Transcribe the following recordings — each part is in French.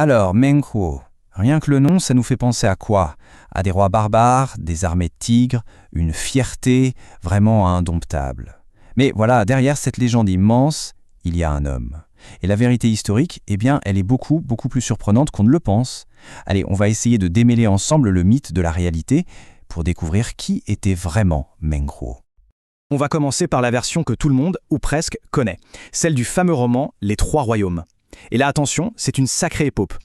Alors, Menghuo, rien que le nom, ça nous fait penser à quoi? À des rois barbares, des armées de tigres, une fierté vraiment indomptable. Mais voilà, derrière cette légende immense, il y a un homme. Et la vérité historique, eh bien, elle est beaucoup plus surprenante qu'on ne le pense. Allez, on va essayer de démêler ensemble le mythe de la réalité pour découvrir qui était vraiment Menghuo. On va commencer par la version que tout le monde, ou presque, connaît, celle du fameux roman Les Trois Royaumes. Et là, attention, c'est une sacrée épopée.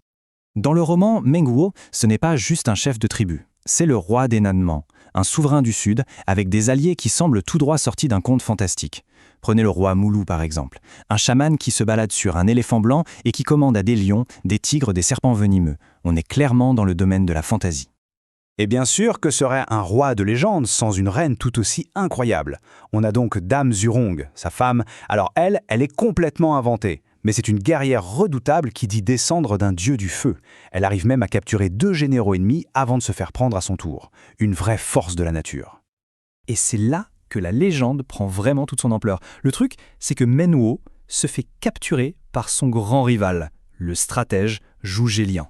Dans le roman, Menghuo, ce n'est pas juste un chef de tribu, c'est le roi des Nanman, un souverain du Sud avec des alliés qui semblent tout droit sortis d'un conte fantastique. Prenez le roi Moulou par exemple, un chaman qui se balade sur un éléphant blanc et qui commande à des lions, des tigres, des serpents venimeux. On est clairement dans le domaine de la fantaisie. Et bien sûr que serait un roi de légende sans une reine tout aussi incroyable. On a donc Dame Zhurong, sa femme. Alors elle est complètement inventée. Mais c'est une guerrière redoutable qui dit descendre d'un dieu du feu. Elle arrive même à capturer 2 généraux ennemis avant de se faire prendre à son tour. Une vraie force de la nature. Et c'est là que la légende prend vraiment toute son ampleur. Le truc, c'est que Menghuo se fait capturer par son grand rival, le stratège Zhuge Liang.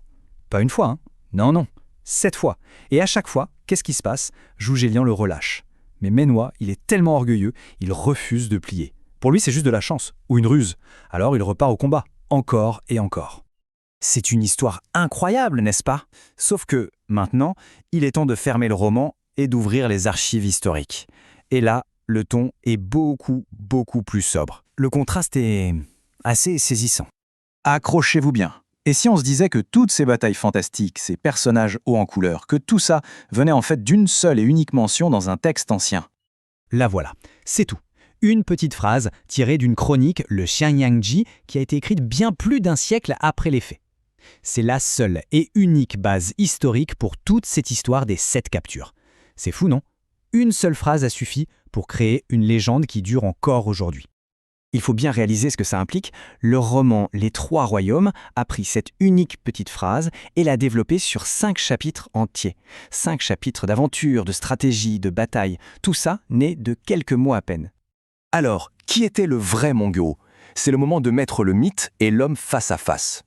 Pas une fois, hein? Non, 7 fois. Et à chaque fois, qu'est-ce qui se passe? Zhuge Liang le relâche. Mais Menghuo, il est tellement orgueilleux, il refuse de plier. Pour lui, c'est juste de la chance, ou une ruse. Alors il repart au combat, encore et encore. C'est une histoire incroyable, n'est-ce pas? Sauf que, maintenant, il est temps de fermer le roman et d'ouvrir les archives historiques. Et là, le ton est beaucoup plus sobre. Le contraste est assez saisissant. Accrochez-vous bien. Et si on se disait que toutes ces batailles fantastiques, ces personnages hauts en couleur, que tout ça venait en fait d'une seule et unique mention dans un texte ancien? La voilà, c'est tout. Une petite phrase tirée d'une chronique, le Xianyangji, qui a été écrite bien plus d'un siècle après les faits. C'est la seule et unique base historique pour toute cette histoire des 7 captures. C'est fou, non? Une seule phrase a suffi pour créer une légende qui dure encore aujourd'hui. Il faut bien réaliser ce que ça implique. Le roman Les Trois Royaumes a pris cette unique petite phrase et l'a développée sur 5 chapitres entiers. 5 chapitres d'aventure, de stratégie, de bataille. Tout ça né de quelques mots à peine. Alors, qui était le vrai Menghuo? C'est le moment de mettre le mythe et l'homme face à face.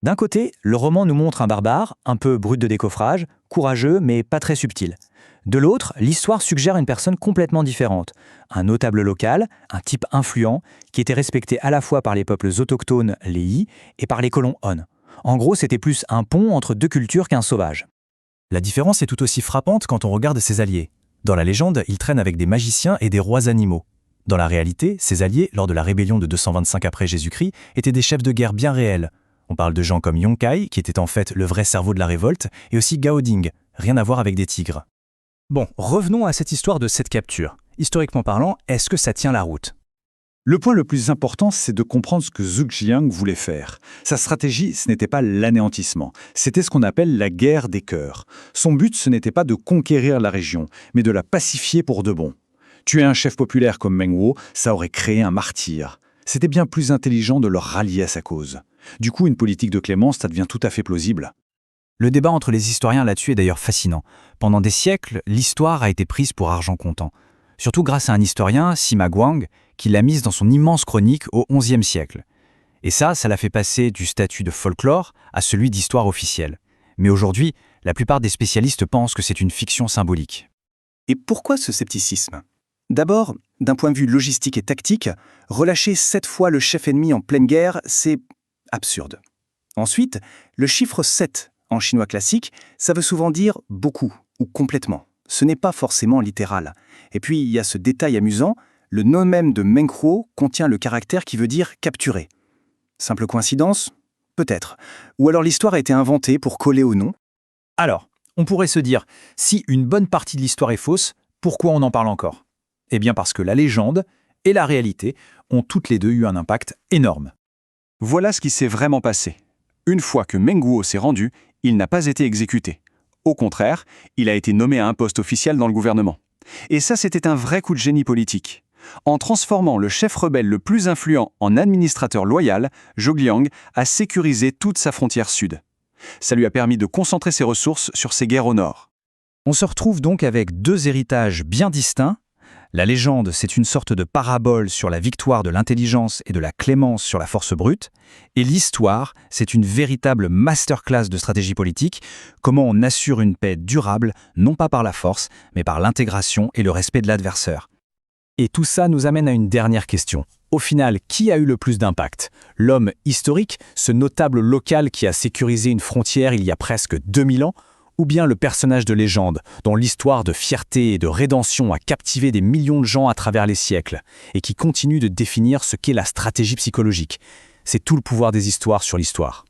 D'un côté, le roman nous montre un barbare, un peu brut de décoffrage, courageux mais pas très subtil. De l'autre, l'histoire suggère une personne complètement différente. Un notable local, un type influent, qui était respecté à la fois par les peuples autochtones, les Yi, et par les colons Han. En gros, c'était plus un pont entre 2 cultures qu'un sauvage. La différence est tout aussi frappante quand on regarde ses alliés. Dans la légende, ils traînent avec des magiciens et des rois animaux. Dans la réalité, ces alliés, lors de la rébellion de 225 après Jésus-Christ, étaient des chefs de guerre bien réels. On parle de gens comme Yonkai, qui était en fait le vrai cerveau de la révolte, et aussi Gao Ding, rien à voir avec des tigres. Bon, revenons à cette histoire de 7 captures. Historiquement parlant, est-ce que ça tient la route? Le point le plus important, c'est de comprendre ce que Zhuge Liang voulait faire. Sa stratégie, ce n'était pas l'anéantissement, c'était ce qu'on appelle la guerre des cœurs. Son but, ce n'était pas de conquérir la région, mais de la pacifier pour de bon. Tuer un chef populaire comme Menghuo, ça aurait créé un martyr. C'était bien plus intelligent de le rallier à sa cause. Du coup, une politique de clémence, ça devient tout à fait plausible. Le débat entre les historiens là-dessus est d'ailleurs fascinant. Pendant des siècles, l'histoire a été prise pour argent comptant. Surtout grâce à un historien, Sima Guang, qui l'a mise dans son immense chronique au XIe siècle. Et ça l'a fait passer du statut de folklore à celui d'histoire officielle. Mais aujourd'hui, la plupart des spécialistes pensent que c'est une fiction symbolique. Et pourquoi ce scepticisme? D'abord, d'un point de vue logistique et tactique, relâcher 7 fois le chef ennemi en pleine guerre, c'est absurde. Ensuite, le chiffre 7 en chinois classique, ça veut souvent dire beaucoup ou complètement. Ce n'est pas forcément littéral. Et puis, il y a ce détail amusant, le nom même de Menghuo contient le caractère qui veut dire capturer. Simple coïncidence? Peut-être. Ou alors l'histoire a été inventée pour coller au nom? Alors, on pourrait se dire, si une bonne partie de l'histoire est fausse, pourquoi on en parle encore? Eh bien parce que la légende et la réalité ont toutes les deux eu un impact énorme. Voilà ce qui s'est vraiment passé. Une fois que Menghuo s'est rendu, il n'a pas été exécuté. Au contraire, il a été nommé à un poste officiel dans le gouvernement. Et ça, c'était un vrai coup de génie politique. En transformant le chef rebelle le plus influent en administrateur loyal, Zhuge Liang a sécurisé toute sa frontière sud. Ça lui a permis de concentrer ses ressources sur ses guerres au nord. On se retrouve donc avec 2 héritages bien distincts, La légende, c'est une sorte de parabole sur la victoire de l'intelligence et de la clémence sur la force brute. Et l'histoire, c'est une véritable masterclass de stratégie politique, comment on assure une paix durable, non pas par la force, mais par l'intégration et le respect de l'adversaire. Et tout ça nous amène à une dernière question. Au final, qui a eu le plus d'impact? L'homme historique, ce notable local qui a sécurisé une frontière il y a presque 2000 ans, ou bien le personnage de légende, dont l'histoire de fierté et de rédemption a captivé des millions de gens à travers les siècles, et qui continue de définir ce qu'est la stratégie psychologique. C'est tout le pouvoir des histoires sur l'histoire.